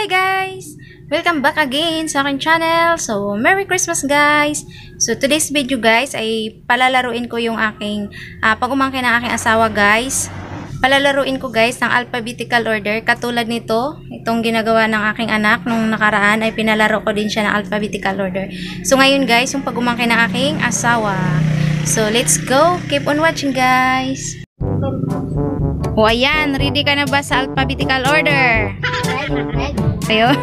Hi guys! Welcome back again sa aking channel. So, Merry Christmas guys! So, today's video guys ay palalaruin ko yung aking pag-umangkin ng aking asawa guys. Palalaruin ko guys ng alphabetical order. Katulad nito, itong ginagawa ng aking anak nung nakaraan ay pinalaro ko din siya ng alphabetical order. So, ngayon guys, yung pag-umangkin ng aking asawa. So, let's go! Keep on watching guys! O ayan, ready ka na ba sa alphabetical order? Ayo.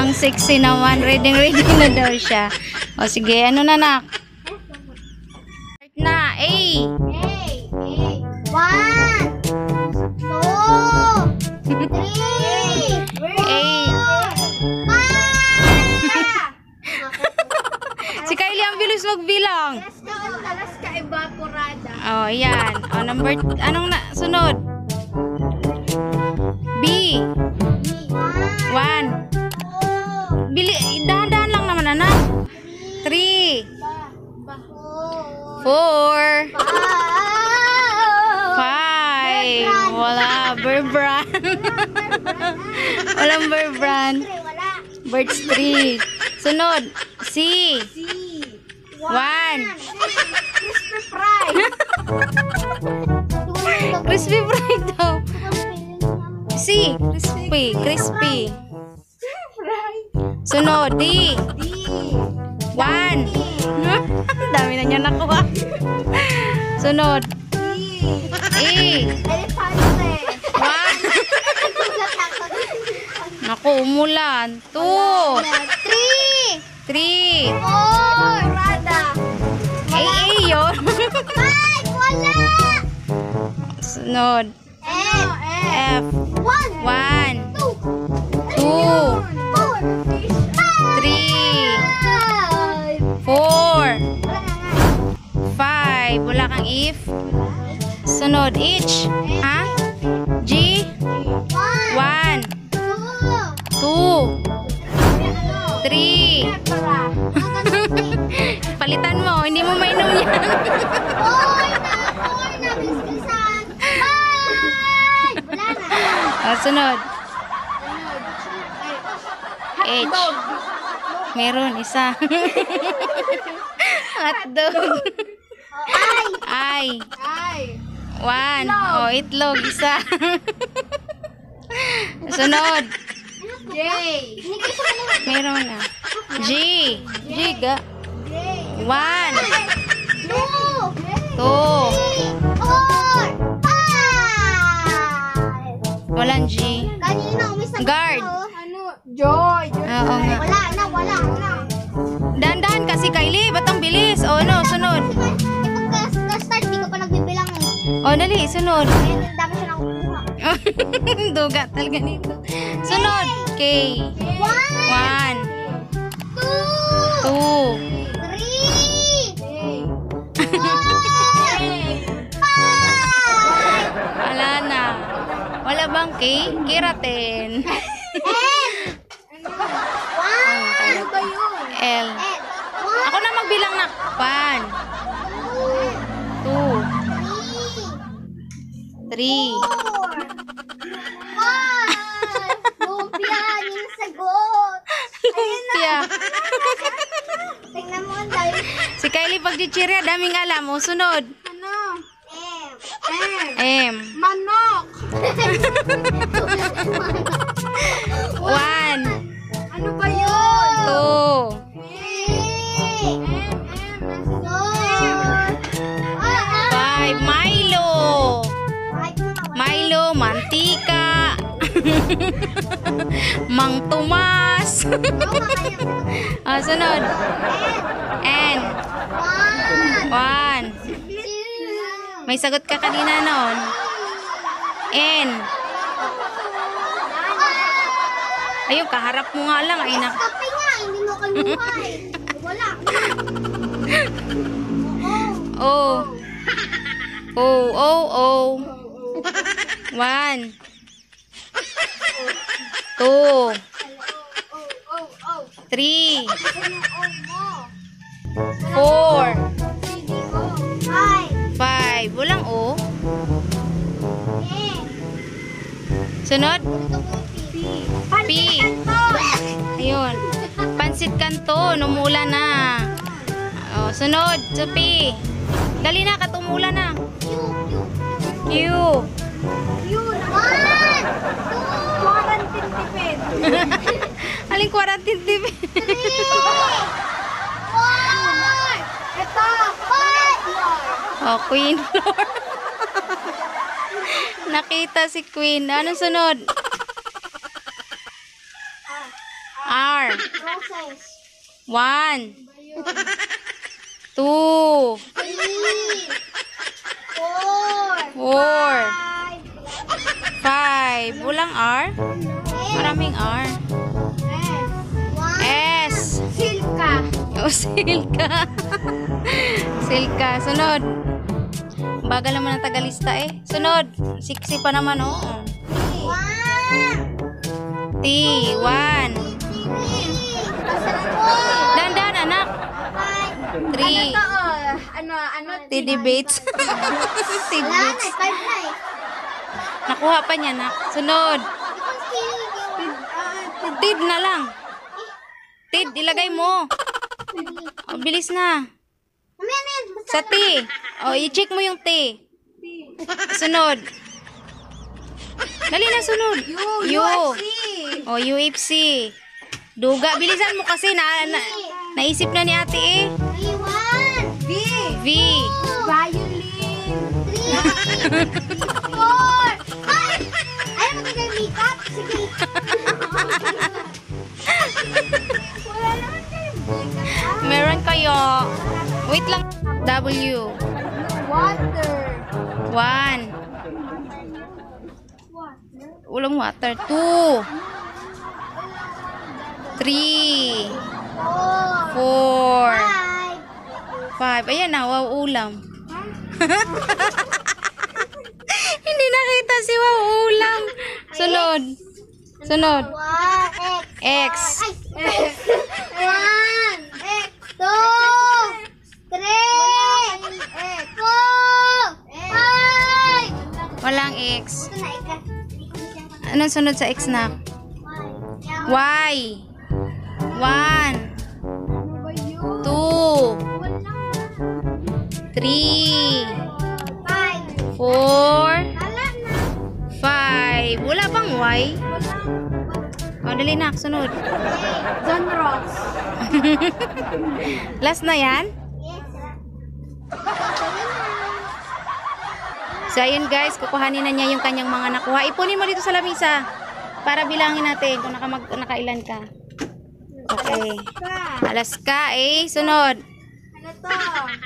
Ang sexy naman, ready na daw siya. O sige, ano na nak? Start na, A. A. 1, 2, 3, 4, 5. Si Kylie ang bilis magbilang. Alas ka evaporada. Oh, ayan. O, number, anong na, sunod? B. 1. Bili, dahan-dahan lang naman, anak. 3. 4. 5. Wala, Berbran. Walang Berbran. Birds 3. Sunod, C. 1. Crispy fry. Crispy fry daw. C. Crispy. Sunod, D. 1. Dami na niya nakuha. Sunod, E. 1. Naku, umulan. 2. 3. 4. A yun. 5. Wala. Sunod, F. 1. 2. 3. 4. 5. Wala kang if. Sunod, H. Ha? G. 1. 2. 3. Palitan mo, hindi mo mainom yan. Sunod. H. Meron, isa. Hotdog. I. 1. Oh, itlog, isa. Sunod. J. Meron na. G. Ga. 1. 2. 4. 5. Walang G. Kanina umisa. Guard. Joy. Oo nga. Wala na. Dahan-dahan kasi Kylie. Ba't ang bilis? O, ano? Sunod. Pagka-start, di ko pa nagbibilang eh. O, dali. Sunod. Kaya dami siya nakukuha. Duga talaga nito. Sunod. K. 1. 2. 3. 4. 5. Wala na. Wala bang K? Keratin. Ano ba yun? L. Ako na magbilang na. 1. 2. 3. 4. Lumpia, yung sagot. Lumpia. Tingnan mo ang dahil. Si Kylie pag chichirya, daming alam. O, sunod. Ano? M. Manok. 1. Ano ba yun? 5. Milo. Milo, mantika. Mang Tomas. Sunod. N. 1. May sagot ka kanina noon. N. Ayun, kaharap mo nga lang. Ay, Kape nga, hindi mo kaluha eh. Wala. O. 1. 2. 3. 4. 5. Walang O. Sunod? Ito po yung to. Numula na. Oh, sunod. Sophie. Dali na, katumula na. Q. One, two, Aling quarantine TV. three, four. Ito, five. Oh, Queen Floor. Nakita si Queen. Anong sunod? R. Process. 1, 2, Three, four, 4, five. 5. Walang R? Maraming R. One. S. Silka. Oh, Silka. Silka. Sunod. Bagal naman ang tagalista eh. Sunod. Siksi pa naman, oh. One. T. 1. Dandan, anak. 3. Ano? T debates. T Wala na, debates. five na eh. Nakuha pa niya, nak. Sunod. Tid na lang. Tid, ilagay mo. Oh, bilis na. Mamaya na yan. Sa T. Oh, i-check mo yung T. Sunod. Dali na, sunod. U. Oh, UFC. Duga. Bilisan mo kasi. Naisip na ni ate eh. Three, one. V. Violin. Three. Four. Five. Ayaw mo tayo makeup? Sige. Wala naman kayo makeup. Meron kayo. Wait lang. W. Water. 1. Ulang water. 2. 3. Four. 4. Five. 5. Ayan na. Wow, ulam. Hindi nakita si wow, ulam. Sunod. Sunod. One. X. Ay. One. X. Two. Three. Four. Five. Walang X. Ito na, ika. Anong sunod sa X na? Y. 1. 2. 3. 4. 5. Wala bang Y? O, dali na. Sunod. John Rocks. Last na yan? Yes. So, ayun guys. Kukuhanin na niya yung kanyang mga nakuha. Ipunin mo dito sa lamisa. Para bilangin natin kung nakailan ka. Okay. Alaska. A. Sunod. Ano to?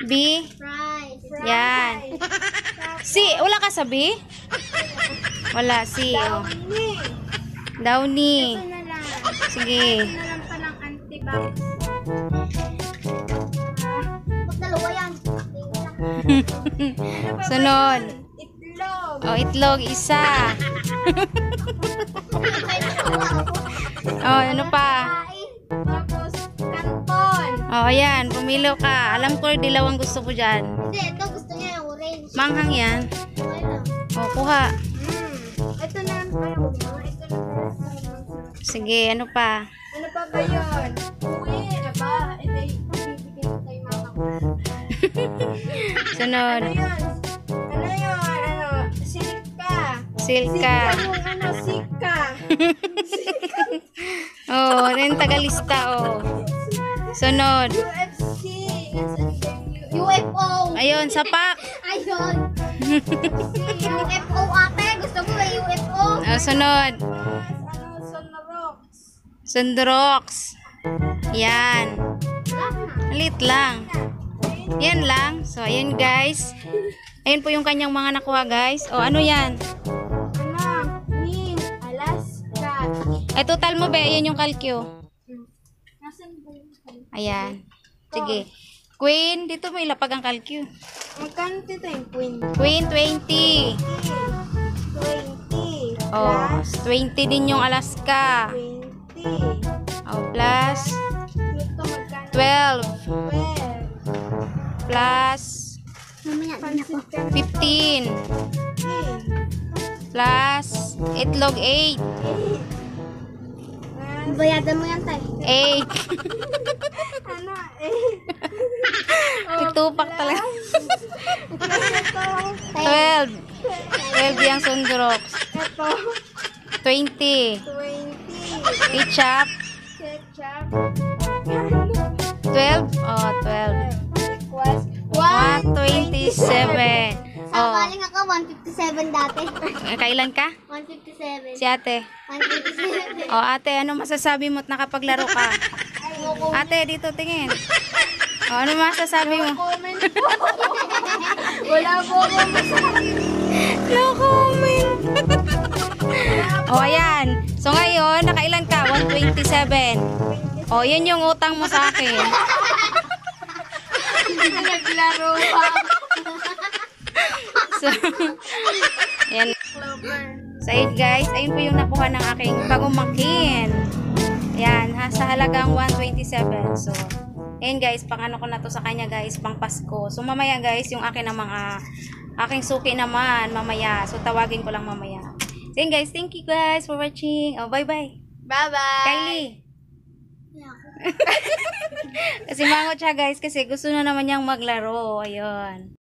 B. Fries. Yan. C. Wala ka sa B? Wala. C. Oh. Downy. Ito na lang. Sige. Ito na lang palang antibac. Dalawa yan. Sunod. Itlog. Oh, itlog. Isa. Oh, ano pa? Tapos, kanton. Oh, ayan. Pumilo ka. Alam ko, dilaw ang gusto ko dyan. Hindi, ito gusto niya yung orange. Manghang yan. Okay lang. Oh, kuha. Ito na lang parang ito na lang. Sige, ano pa? Ano pa ba yun? Uwi, aba. Ito ibibigay ko kay mama ko. Sunod. Ano yun? Ano yun? Ano? Silka. Silka. Yung ano, sika. Oh, rin tagalista, oh. Sunod. UFC. Nasaan yung UFO. Ayun, sapak. Ayun. UFO ate. Gusto mo ba UFO? Oh, sunod. Ano, Sonorox. Sundrox. Yan. Malit lang. Yan lang. So, ayun guys. Ayun po yung kanyang mga nakuha guys. O, ano yan? Ano? Queen. Alaska. Ay, total mo ba? Ayan yung calcio. Nasaan ba yung Ayan. Sige. Queen, dito mo ilapag ang calcio. magkano dito yung queen? Queen, 20. 20. Oh, 20 din yung Alaska. 20. Oh, plus Dito magkano? 12. 12. Plus Mamaya din ako. 15. Plus itlog 8. Bayadan mo yan, tay. 8. Ano? Itupak talaga. Ito. 12. 12 yung sundroks. Ito. 20. 20. Ketchup. Ketchup. 12. Oh, 12. Equals 127. Oh, Sakaling ako, 157 dati. kailan ka? 157. Si ate. 157. Oh, ate, ano masasabi mo at nakapaglaro ka? No Ate, dito tingin. Oh, ano masasabi mo? comment po. Wala po akong masabi. No comment. Oh, ayan. So, ngayon, nakailan ka? 127. Oh, yun yung utang mo sa akin. Naglaro pa. So, ayan. Clover. So, ayun guys, ayun po yung nakuha ng aking pag-umakin. Ayan, sa halagang 127. So, ayun guys, pang ano ko na to sa kanya guys, pang Pasko. So, mamaya guys, yung akin ng mga, aking suki naman, mamaya. So, tawagin ko lang mamaya. So, ayun guys, thank you guys for watching. Oh, bye-bye. Bye-bye. Kylie. Kasi mangot siya guys, kasi gusto na naman niyang maglaro. Ayun.